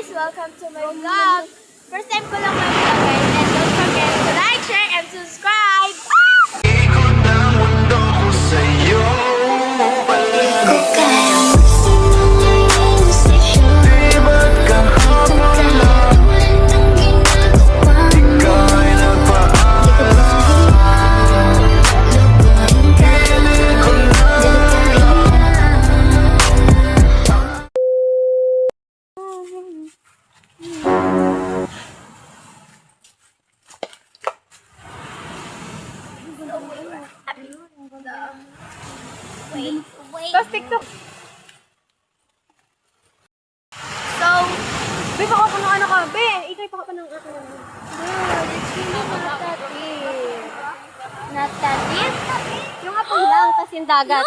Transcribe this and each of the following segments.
Welcome to my vlog! First time ko lang mag-vlog guys, and don't forget to like, share, and subscribe! Ikot ng mundo ko sa'yo. Di ba't kahapon lang ikaw ay nagpaalam? Piling ko Wait. Tapos TikTok. So, Be, baka pa ng ano ka. Be, ikay pa ka ng ako. dude, it's really not that deep. Not that deep? Yung apoy lang, tas yung dagat.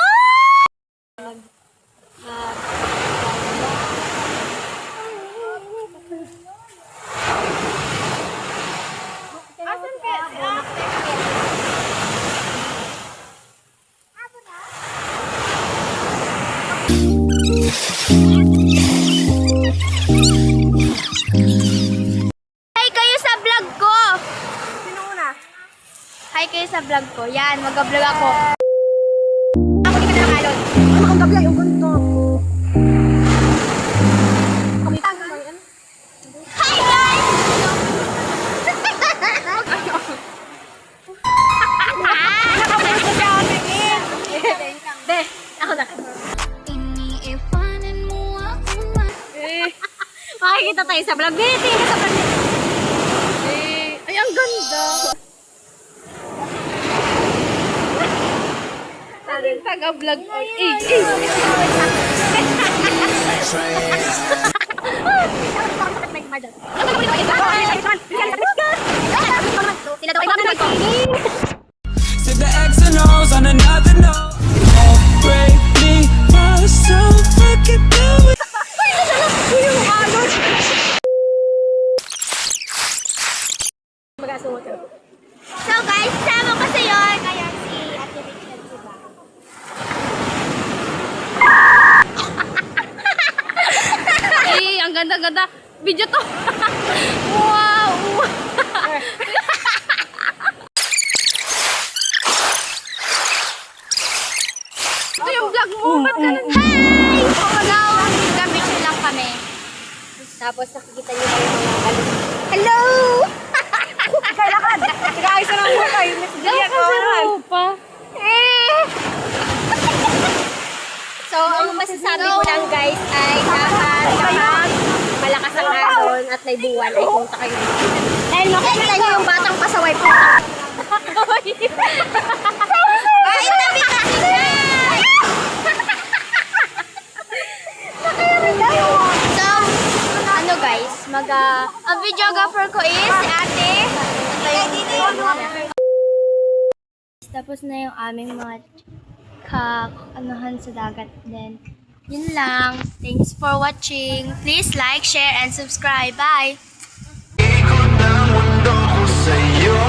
Asan ka? Hi kayo sa vlog ko! Sino una? Hi kayo sa vlog ko. Yan, mag-vlog ako. Ako di ka na nakalon. Ano ang gabi? Yung ganito. Kumitang mo yan. Hi guys! Nakapagod ko siya ako tingin. Be, ako na. Makikita tayo sa vlog. Be, tingin ka sa vlog. Ay, ang ganda. Saling taga-vlog. Sip the X and O's on another note. Don't break me for so fucking do it. So guys, sama ko sa yun. Kaya si Ate Rachel diba? Ang ganda-ganda. Video to. Wow. Ito yung vlog mo. Ba't ganun? Hi! Now, gamitin lang kami. Tapos nakikita niyo yung mga ano. Hello! Kailangan. Nag-aayos na ng mukha. Miss Gia ko. So, ang masasabi ko lang guys ay kapag malakas ang alon at may buwan ay punta kayo dito. Dahil makikita niyo yung batang pasaway po. Ay, tabi ka siya! So, ano guys, ang videographer ko is si ate. Tapos na yung aming mga anuhan sa dagat din. Yun lang. Thanks for watching. Please like, share, and subscribe. Bye! Ikot ng mundo ko sa'yo.